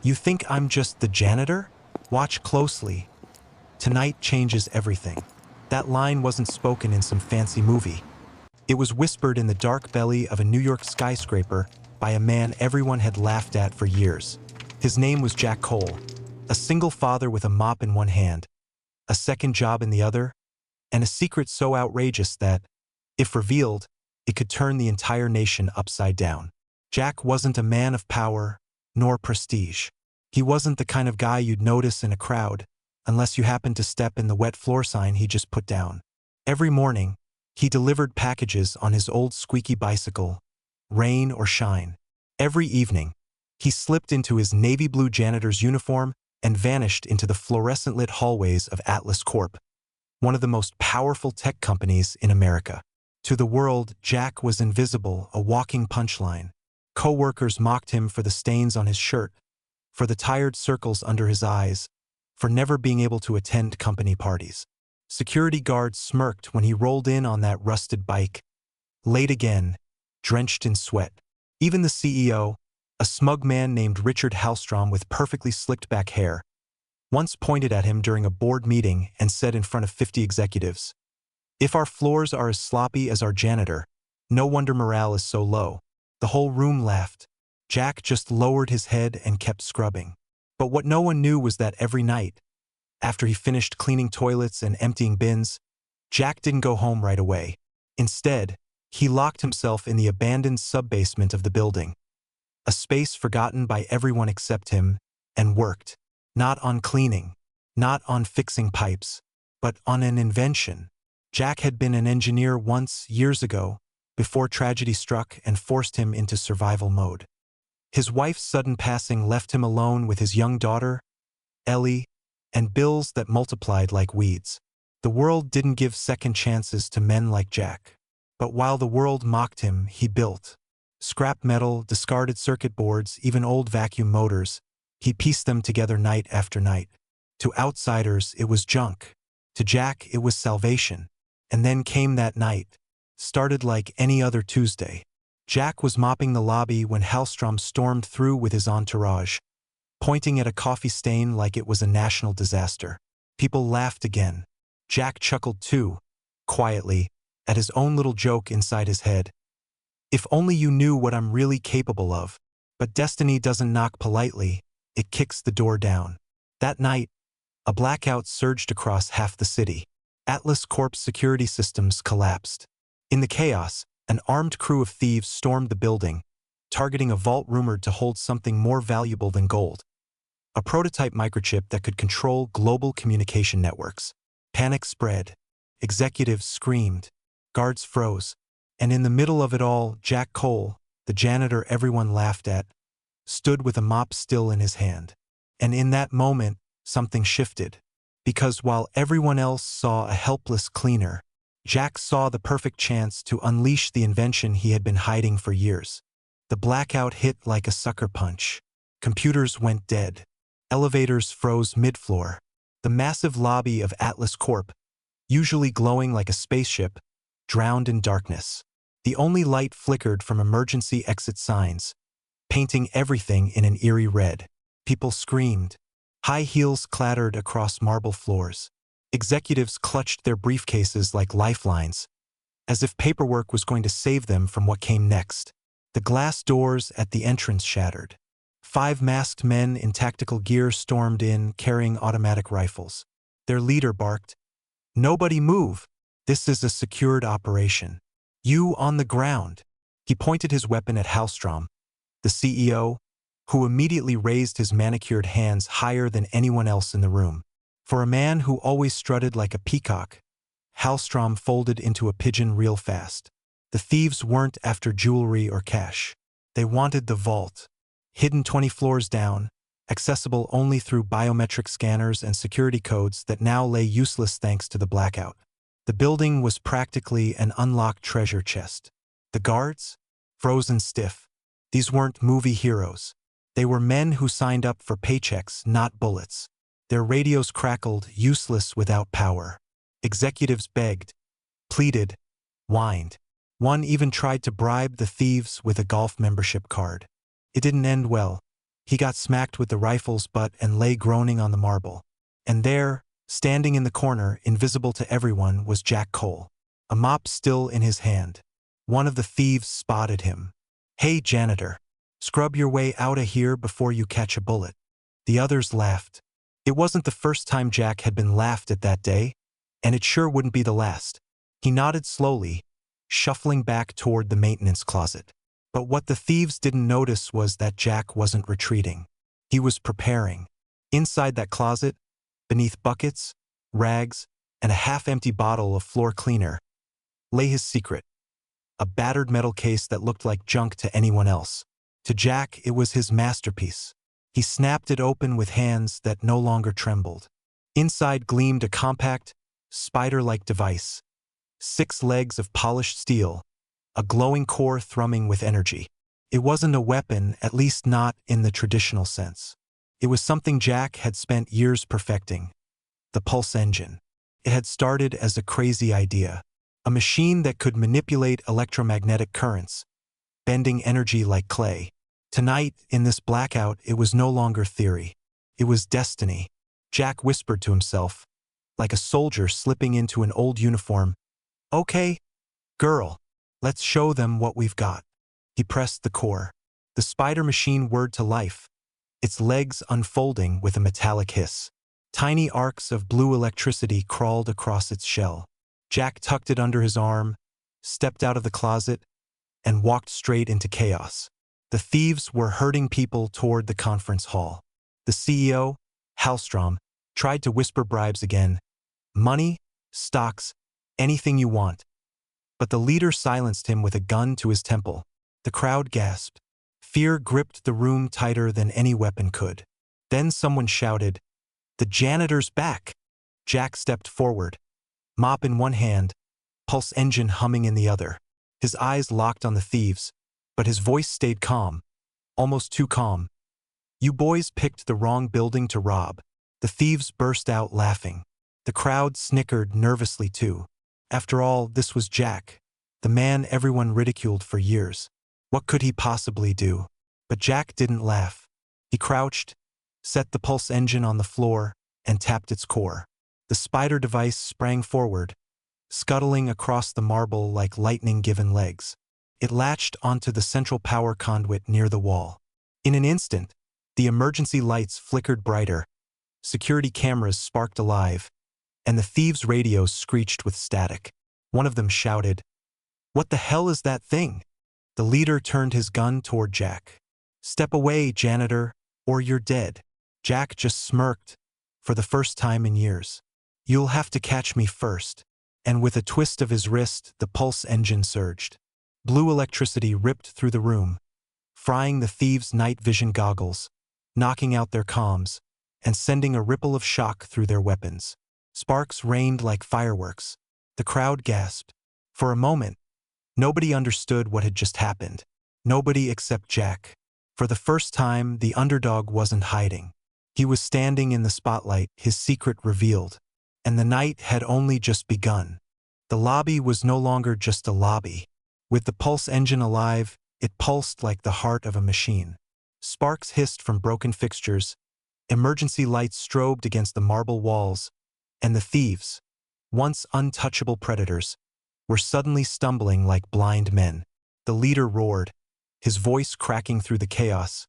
You think I'm just the janitor? Watch closely. Tonight changes everything. That line wasn't spoken in some fancy movie. It was whispered in the dark belly of a New York skyscraper by a man everyone had laughed at for years. His name was Jack Cole, a single father with a mop in one hand, a second job in the other, and a secret so outrageous that, if revealed, it could turn the entire nation upside down. Jack wasn't a man of power, nor prestige. He wasn't the kind of guy you'd notice in a crowd, unless you happened to step in the wet floor sign he just put down. Every morning, he delivered packages on his old squeaky bicycle, rain or shine. Every evening, he slipped into his navy blue janitor's uniform and vanished into the fluorescent-lit hallways of Atlas Corp, one of the most powerful tech companies in America. To the world, Jack was invisible, a walking punchline. Co-workers mocked him for the stains on his shirt, for the tired circles under his eyes, for never being able to attend company parties. Security guards smirked when he rolled in on that rusted bike, late again, drenched in sweat. Even the CEO, a smug man named Richard Hallstrom with perfectly slicked-back hair, once pointed at him during a board meeting and said in front of 50 executives, "If our floors are as sloppy as our janitor, no wonder morale is so low." The whole room laughed. Jack just lowered his head and kept scrubbing. But what no one knew was that every night, after he finished cleaning toilets and emptying bins, Jack didn't go home right away. Instead, he locked himself in the abandoned sub-basement of the building, a space forgotten by everyone except him, and worked, not on cleaning, not on fixing pipes, but on an invention. Jack had been an engineer once, years ago, before tragedy struck and forced him into survival mode. His wife's sudden passing left him alone with his young daughter, Ellie, and bills that multiplied like weeds. The world didn't give second chances to men like Jack. But while the world mocked him, he built. Scrap metal, discarded circuit boards, even old vacuum motors, he pieced them together night after night. To outsiders, it was junk. To Jack, it was salvation. And then came that night. Started like any other Tuesday. Jack was mopping the lobby when Hallstrom stormed through with his entourage, pointing at a coffee stain like it was a national disaster. People laughed again. Jack chuckled too, quietly, at his own little joke inside his head. If only you knew what I'm really capable of. But destiny doesn't knock politely, it kicks the door down. That night, a blackout surged across half the city. Atlas Corp's security systems collapsed. In the chaos, an armed crew of thieves stormed the building, targeting a vault rumored to hold something more valuable than gold. A prototype microchip that could control global communication networks. Panic spread. Executives screamed. Guards froze. And in the middle of it all, Jack Cole, the janitor everyone laughed at, stood with a mop still in his hand. And in that moment, something shifted. Because while everyone else saw a helpless cleaner, Jack saw the perfect chance to unleash the invention he had been hiding for years. The blackout hit like a sucker punch. Computers went dead. Elevators froze mid-floor. The massive lobby of Atlas Corp, usually glowing like a spaceship, drowned in darkness. The only light flickered from emergency exit signs, painting everything in an eerie red. People screamed. High heels clattered across marble floors. Executives clutched their briefcases like lifelines, as if paperwork was going to save them from what came next. The glass doors at the entrance shattered. 5 masked men in tactical gear stormed in, carrying automatic rifles. Their leader barked, "Nobody move! This is a secured operation. You on the ground!" He pointed his weapon at Hallstrom, the CEO, who immediately raised his manicured hands higher than anyone else in the room. For a man who always strutted like a peacock, Hallstrom folded into a pigeon real fast. The thieves weren't after jewelry or cash. They wanted the vault, hidden 20 floors down, accessible only through biometric scanners and security codes that now lay useless thanks to the blackout. The building was practically an unlocked treasure chest. The guards? Frozen stiff. These weren't movie heroes. They were men who signed up for paychecks, not bullets. Their radios crackled, useless without power. Executives begged, pleaded, whined. One even tried to bribe the thieves with a golf membership card. It didn't end well. He got smacked with the rifle's butt and lay groaning on the marble. And there, standing in the corner, invisible to everyone, was Jack Cole, a mop still in his hand. One of the thieves spotted him. "Hey, janitor. Scrub your way out of here before you catch a bullet." The others laughed. It wasn't the first time Jack had been laughed at that day, and it sure wouldn't be the last. He nodded slowly, shuffling back toward the maintenance closet. But what the thieves didn't notice was that Jack wasn't retreating. He was preparing. Inside that closet, beneath buckets, rags, and a half-empty bottle of floor cleaner, lay his secret. A battered metal case that looked like junk to anyone else. To Jack, it was his masterpiece. He snapped it open with hands that no longer trembled. Inside gleamed a compact, spider-like device. 6 legs of polished steel, a glowing core thrumming with energy. It wasn't a weapon, at least not in the traditional sense. It was something Jack had spent years perfecting. The pulse engine. It had started as a crazy idea. A machine that could manipulate electromagnetic currents, bending energy like clay. Tonight, in this blackout, it was no longer theory. It was destiny. Jack whispered to himself, like a soldier slipping into an old uniform, "Okay, girl, let's show them what we've got." He pressed the core. The spider machine whirred to life, its legs unfolding with a metallic hiss. Tiny arcs of blue electricity crawled across its shell. Jack tucked it under his arm, stepped out of the closet, and walked straight into chaos. The thieves were herding people toward the conference hall. The CEO, Hallstrom, tried to whisper bribes again. "Money, stocks, anything you want." But the leader silenced him with a gun to his temple. The crowd gasped. Fear gripped the room tighter than any weapon could. Then someone shouted, "The janitor's back!" Jack stepped forward, mop in one hand, pulse engine humming in the other. His eyes locked on the thieves, but his voice stayed calm, almost too calm. "You boys picked the wrong building to rob." The thieves burst out laughing. The crowd snickered nervously too. After all, this was Jack, the man everyone ridiculed for years. What could he possibly do? But Jack didn't laugh. He crouched, set the pulse engine on the floor, and tapped its core. The spider device sprang forward, scuttling across the marble like lightning given legs. It latched onto the central power conduit near the wall. In an instant, the emergency lights flickered brighter, security cameras sparked alive, and the thieves' radios screeched with static. One of them shouted, "What the hell is that thing?" The leader turned his gun toward Jack. "Step away, janitor, or you're dead." Jack just smirked, for the first time in years. "You'll have to catch me first." And with a twist of his wrist, the pulse engine surged. Blue electricity ripped through the room, frying the thieves' night vision goggles, knocking out their comms, and sending a ripple of shock through their weapons. Sparks rained like fireworks. The crowd gasped. For a moment, nobody understood what had just happened. Nobody except Jack. For the first time, the underdog wasn't hiding. He was standing in the spotlight, his secret revealed. And the night had only just begun. The lobby was no longer just a lobby. With the pulse engine alive, it pulsed like the heart of a machine. Sparks hissed from broken fixtures, emergency lights strobed against the marble walls, and the thieves, once untouchable predators, were suddenly stumbling like blind men. The leader roared, his voice cracking through the chaos.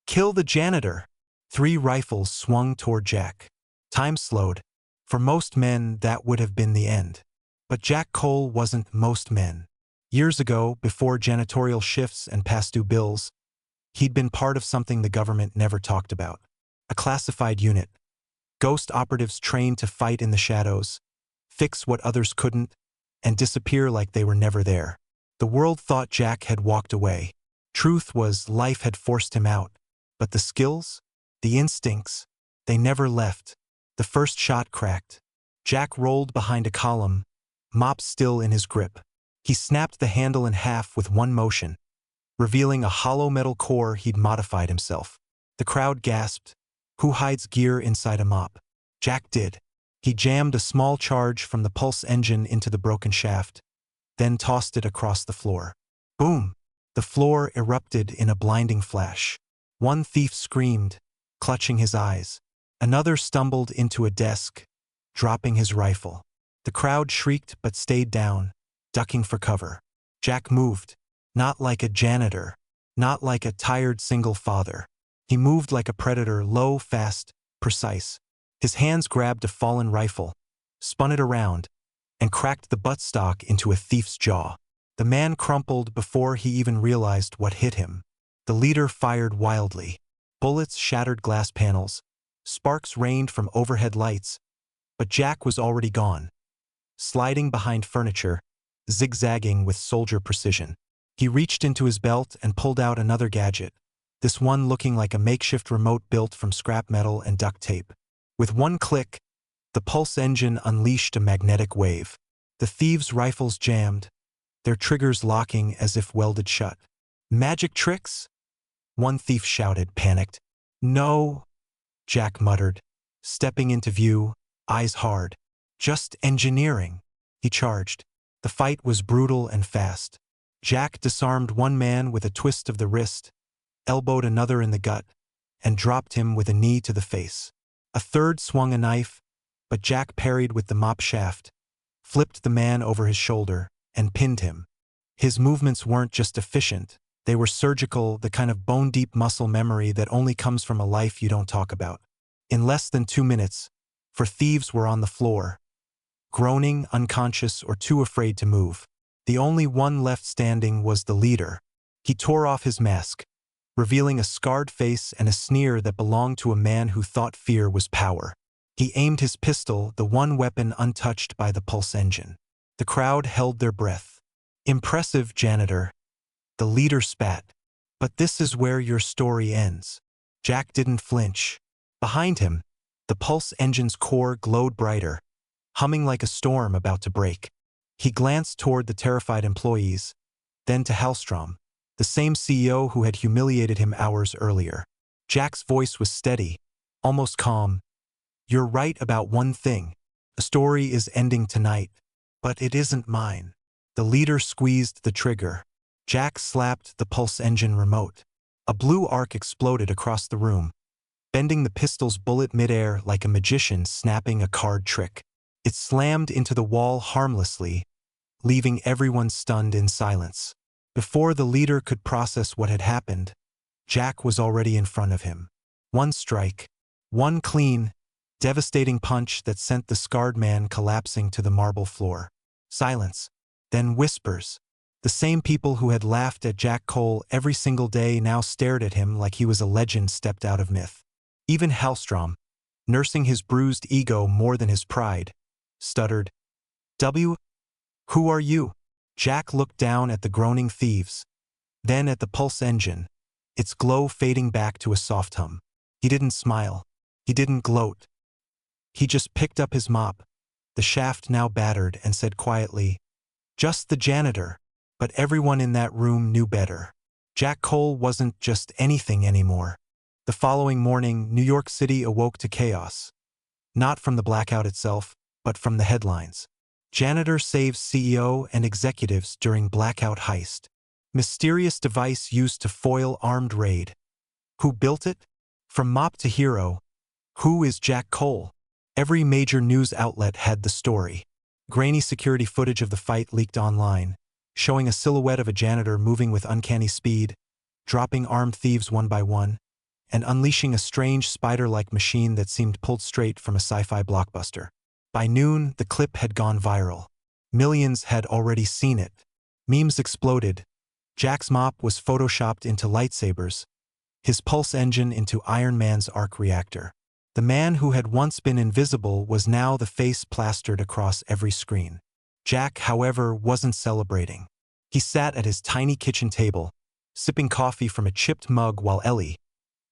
"Kill the janitor!" 3 rifles swung toward Jack. Time slowed. For most men, that would have been the end. But Jack Cole wasn't most men. Years ago, before janitorial shifts and past due bills, he'd been part of something the government never talked about. A classified unit. Ghost operatives trained to fight in the shadows, fix what others couldn't, and disappear like they were never there. The world thought Jack had walked away. Truth was, life had forced him out. But the skills, the instincts, they never left. The first shot cracked. Jack rolled behind a column, mop still in his grip. He snapped the handle in half with one motion, revealing a hollow metal core he'd modified himself. The crowd gasped. Who hides gear inside a mop? Jack did. He jammed a small charge from the pulse engine into the broken shaft, then tossed it across the floor. Boom! The floor erupted in a blinding flash. One thief screamed, clutching his eyes. Another stumbled into a desk, dropping his rifle. The crowd shrieked but stayed down, ducking for cover. Jack moved, not like a janitor, not like a tired single father. He moved like a predator, low, fast, precise. His hands grabbed a fallen rifle, spun it around, and cracked the buttstock into a thief's jaw. The man crumpled before he even realized what hit him. The leader fired wildly. Bullets shattered glass panels. Sparks rained from overhead lights. But Jack was already gone, sliding behind furniture, zigzagging with soldier precision. He reached into his belt and pulled out another gadget, this one looking like a makeshift remote built from scrap metal and duct tape. With one click, the pulse engine unleashed a magnetic wave. The thieves' rifles jammed, their triggers locking as if welded shut. Magic tricks? One thief shouted, panicked. No, Jack muttered, stepping into view, eyes hard. Just engineering, he charged. The fight was brutal and fast. Jack disarmed one man with a twist of the wrist, elbowed another in the gut, and dropped him with a knee to the face. A third swung a knife, but Jack parried with the mop shaft, flipped the man over his shoulder, and pinned him. His movements weren't just efficient, they were surgical, the kind of bone-deep muscle memory that only comes from a life you don't talk about. In less than 2 minutes, four thieves were on the floor, groaning, unconscious, or too afraid to move. The only one left standing was the leader. He tore off his mask, revealing a scarred face and a sneer that belonged to a man who thought fear was power. He aimed his pistol, the one weapon untouched by the pulse engine. The crowd held their breath. Impressive, Janitor. The leader spat. But this is where your story ends. Jack didn't flinch. Behind him, the pulse engine's core glowed brighter, humming like a storm about to break. He glanced toward the terrified employees, then to Hellstrom, the same CEO who had humiliated him hours earlier. Jack's voice was steady, almost calm. You're right about one thing. The story is ending tonight, but it isn't mine. The leader squeezed the trigger. Jack slapped the pulse engine remote. A blue arc exploded across the room, bending the pistol's bullet midair like a magician snapping a card trick. It slammed into the wall harmlessly, leaving everyone stunned in silence. Before the leader could process what had happened, Jack was already in front of him. One strike, one clean, devastating punch that sent the scarred man collapsing to the marble floor. Silence, then whispers. The same people who had laughed at Jack Cole every single day now stared at him like he was a legend stepped out of myth. Even Hellstrom, nursing his bruised ego more than his pride, stuttered, Who are you? Jack looked down at the groaning thieves, then at the pulse engine, its glow fading back to a soft hum. He didn't smile. He didn't gloat. He just picked up his mop, the shaft now battered, and said quietly, Just the janitor. But everyone in that room knew better. Jack Cole wasn't just anything anymore. The following morning, New York City awoke to chaos. Not from the blackout itself, but from the headlines. Janitor saves CEO and executives during blackout heist. Mysterious device used to foil armed raid. Who built it? From mop to hero. Who is Jack Cole? Every major news outlet had the story. Grainy security footage of the fight leaked online, showing a silhouette of a janitor moving with uncanny speed, dropping armed thieves one by one, and unleashing a strange spider-like machine that seemed pulled straight from a sci-fi blockbuster. By noon, the clip had gone viral. Millions had already seen it. Memes exploded. Jack's mop was photoshopped into lightsabers, his pulse engine into Iron Man's arc reactor. The man who had once been invisible was now the face plastered across every screen. Jack, however, wasn't celebrating. He sat at his tiny kitchen table, sipping coffee from a chipped mug while Ellie,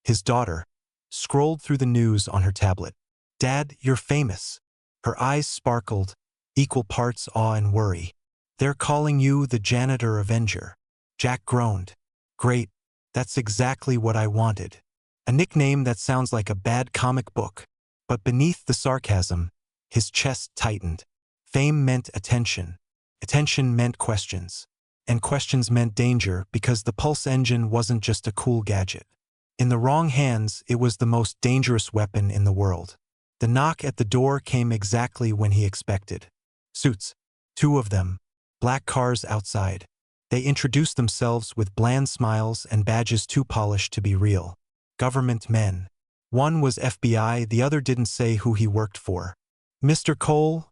his daughter, scrolled through the news on her tablet. Dad, you're famous. Her eyes sparkled, equal parts awe and worry. They're calling you the Janitor Avenger. Jack groaned. Great, that's exactly what I wanted. A nickname that sounds like a bad comic book. But beneath the sarcasm, his chest tightened. Fame meant attention. Attention meant questions. And questions meant danger because the pulse engine wasn't just a cool gadget. In the wrong hands, it was the most dangerous weapon in the world. The knock at the door came exactly when he expected. Suits. 2 of them. Black cars outside. They introduced themselves with bland smiles and badges too polished to be real. Government men. One was FBI, the other didn't say who he worked for. "Mr. Cole?"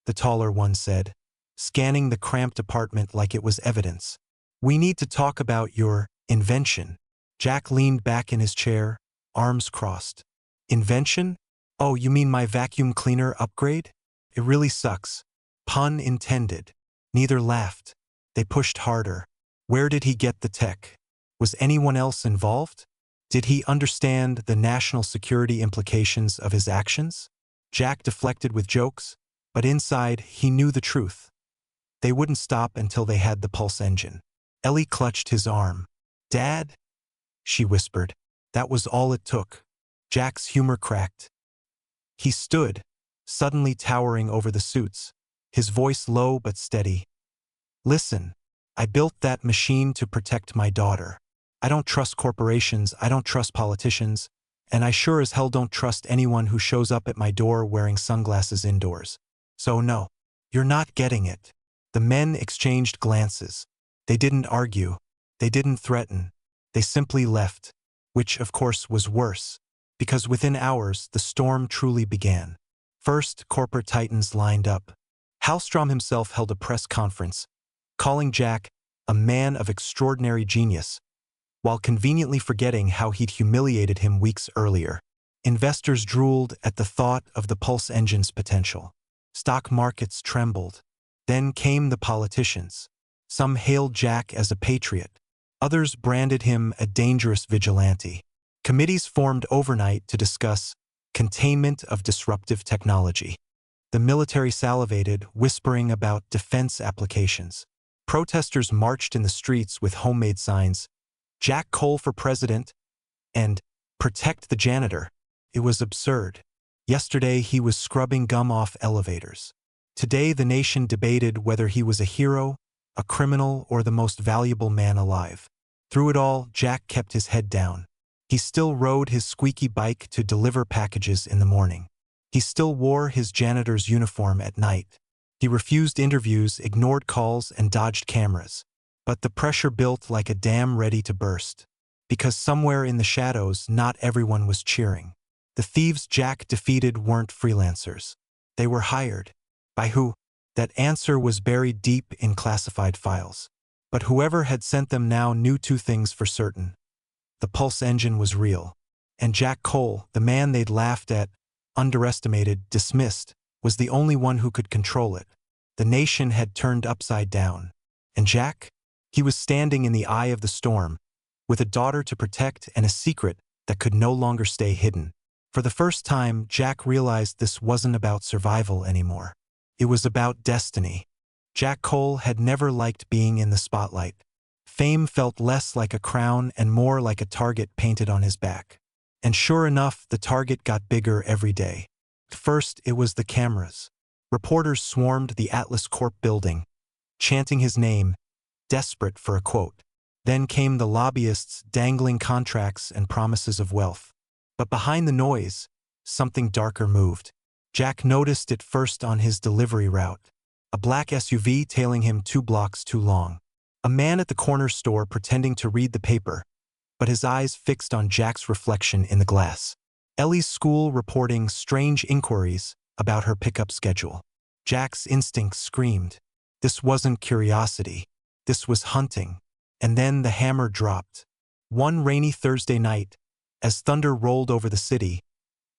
the taller one said, scanning the cramped apartment like it was evidence. "We need to talk about your invention." Jack leaned back in his chair, arms crossed. "Invention? Oh, you mean my vacuum cleaner upgrade? It really sucks." Pun intended. Neither laughed. They pushed harder. Where did he get the tech? Was anyone else involved? Did he understand the national security implications of his actions? Jack deflected with jokes, but inside he knew the truth. They wouldn't stop until they had the pulse engine. Ellie clutched his arm. "Dad?" she whispered. That was all it took. Jack's humor cracked. He stood, suddenly towering over the suits, his voice low but steady. "Listen, I built that machine to protect my daughter. I don't trust corporations, I don't trust politicians, and I sure as hell don't trust anyone who shows up at my door wearing sunglasses indoors. So no, you're not getting it." The men exchanged glances. They didn't argue. They didn't threaten. They simply left, which of course was worse, because within hours the storm truly began. First, corporate titans lined up. Hallstrom himself held a press conference, calling Jack a man of extraordinary genius, while conveniently forgetting how he'd humiliated him weeks earlier. Investors drooled at the thought of the pulse engine's potential. Stock markets trembled. Then came the politicians. Some hailed Jack as a patriot. Others branded him a dangerous vigilante. Committees formed overnight to discuss containment of disruptive technology. The military salivated, whispering about defense applications. Protesters marched in the streets with homemade signs, "Jack Cole for president," and "Protect the janitor." It was absurd. Yesterday he was scrubbing gum off elevators. Today the nation debated whether he was a hero, a criminal, or the most valuable man alive. Through it all, Jack kept his head down. He still rode his squeaky bike to deliver packages in the morning. He still wore his janitor's uniform at night. He refused interviews, ignored calls, and dodged cameras. But the pressure built like a dam ready to burst. Because somewhere in the shadows, not everyone was cheering. The thieves Jack defeated weren't freelancers. They were hired. By who? That answer was buried deep in classified files. But whoever had sent them now knew 2 things for certain. The pulse engine was real. And Jack Cole, the man they'd laughed at, underestimated, dismissed, was the only one who could control it. The nation had turned upside down. And Jack? He was standing in the eye of the storm, with a daughter to protect and a secret that could no longer stay hidden. For the first time, Jack realized this wasn't about survival anymore. It was about destiny. Jack Cole had never liked being in the spotlight. Fame felt less like a crown and more like a target painted on his back. And sure enough, the target got bigger every day. First, it was the cameras. Reporters swarmed the Atlas Corp building, chanting his name, desperate for a quote. Then came the lobbyists dangling contracts and promises of wealth. But behind the noise, something darker moved. Jack noticed it first on his delivery route. A black SUV tailing him 2 blocks too long. A man at the corner store pretending to read the paper, but his eyes fixed on Jack's reflection in the glass. Ellie's school reporting strange inquiries about her pickup schedule. Jack's instinct screamed. This wasn't curiosity. This was hunting. And then the hammer dropped. One rainy Thursday night, as thunder rolled over the city,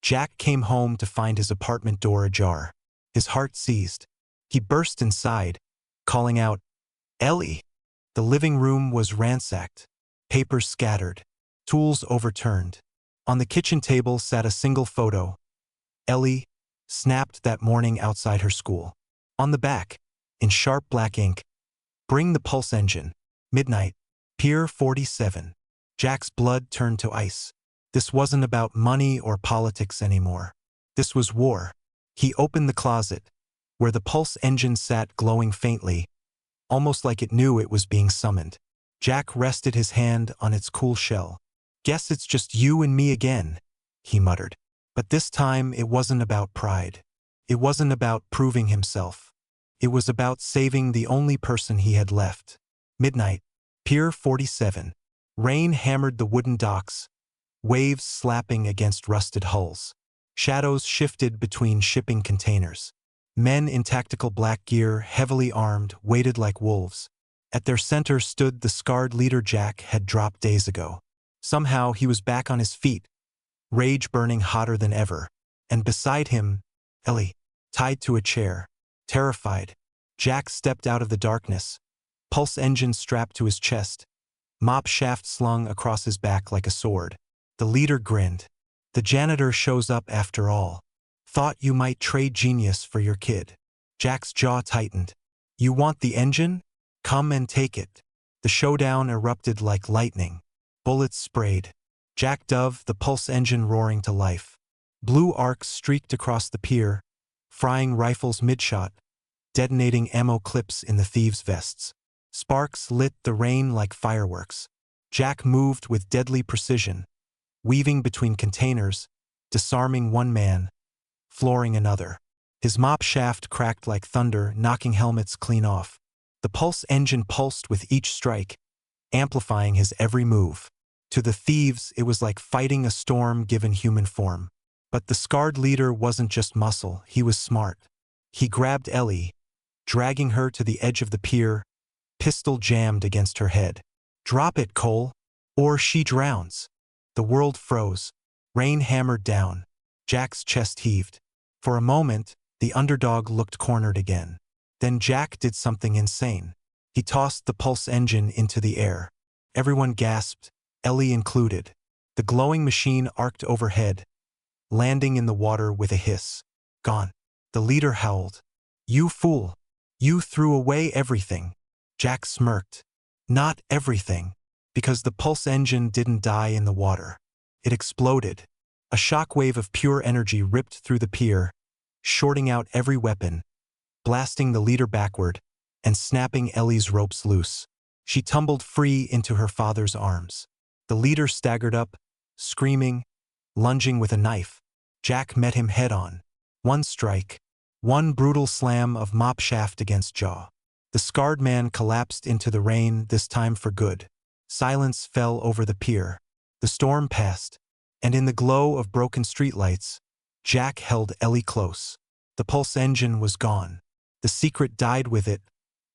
Jack came home to find his apartment door ajar. His heart seized. He burst inside, calling out, "Ellie!" The living room was ransacked. Papers scattered. Tools overturned. On the kitchen table sat a single photo. Ellie, snapped that morning outside her school. On the back, in sharp black ink, "Bring the pulse engine. Midnight. Pier 47. Jack's blood turned to ice. This wasn't about money or politics anymore. This was war. He opened the closet, where the pulse engine sat glowing faintly, almost like it knew it was being summoned. Jack rested his hand on its cool shell. Guess it's just you and me again, he muttered. But this time it wasn't about pride. It wasn't about proving himself. It was about saving the only person he had left. Midnight, Pier 47. Rain hammered the wooden docks, waves slapping against rusted hulls. Shadows shifted between shipping containers. Men in tactical black gear, heavily armed, waited like wolves. At their center stood the scarred leader Jack had dropped days ago. Somehow he was back on his feet, rage burning hotter than ever. And beside him, Ellie, tied to a chair. Terrified, Jack stepped out of the darkness, pulse engine strapped to his chest, mop shaft slung across his back like a sword. The leader grinned. The janitor shows up after all. Thought you might trade genius for your kid. Jack's jaw tightened. You want the engine? Come and take it. The showdown erupted like lightning. Bullets sprayed. Jack dove, the pulse engine roaring to life. Blue arcs streaked across the pier, frying rifles mid-shot, detonating ammo clips in the thieves' vests. Sparks lit the rain like fireworks. Jack moved with deadly precision, weaving between containers, disarming one man, flooring another. His mop shaft cracked like thunder, knocking helmets clean off. The pulse engine pulsed with each strike, amplifying his every move. To the thieves, it was like fighting a storm given human form. But the scarred leader wasn't just muscle, he was smart. He grabbed Ellie, dragging her to the edge of the pier, pistol jammed against her head. Drop it, Cole, or she drowns. The world froze. Rain hammered down. Jack's chest heaved. For a moment, the underdog looked cornered again. Then Jack did something insane. He tossed the pulse engine into the air. Everyone gasped, Ellie included. The glowing machine arced overhead, landing in the water with a hiss. Gone. The leader howled. You fool. You threw away everything. Jack smirked. Not everything. Because the pulse engine didn't die in the water. It exploded. A shockwave of pure energy ripped through the pier, shorting out every weapon, blasting the leader backward, and snapping Ellie's ropes loose. She tumbled free into her father's arms. The leader staggered up, screaming, lunging with a knife. Jack met him head-on. One strike, one brutal slam of mop shaft against jaw. The scarred man collapsed into the rain, this time for good. Silence fell over the pier. The storm passed, and in the glow of broken streetlights, Jack held Ellie close. The pulse engine was gone. The secret died with it,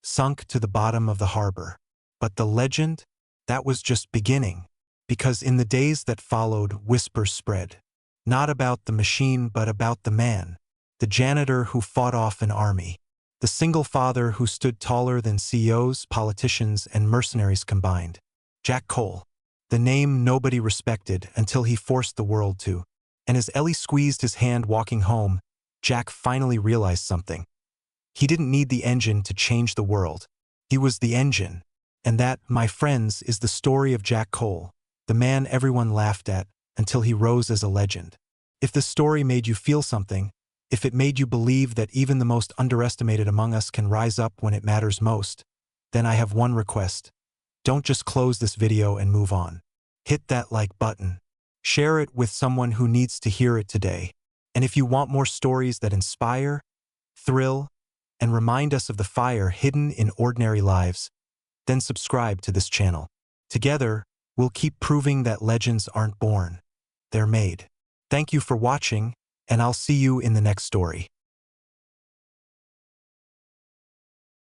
sunk to the bottom of the harbor. But the legend? That was just beginning. Because in the days that followed, whispers spread. Not about the machine, but about the man. The janitor who fought off an army. The single father who stood taller than CEOs, politicians, and mercenaries combined. Jack Cole. The name nobody respected until he forced the world to. And as Ellie squeezed his hand walking home, Jack finally realized something. He didn't need the engine to change the world. He was the engine. And that, my friends, is the story of Jack Cole, the man everyone laughed at until he rose as a legend. If the story made you feel something, if it made you believe that even the most underestimated among us can rise up when it matters most, then I have one request. Don't just close this video and move on. Hit that like button. Share it with someone who needs to hear it today. And if you want more stories that inspire, thrill, and remind us of the fire hidden in ordinary lives, then subscribe to this channel. Together, we'll keep proving that legends aren't born. They're made. Thank you for watching, and I'll see you in the next story.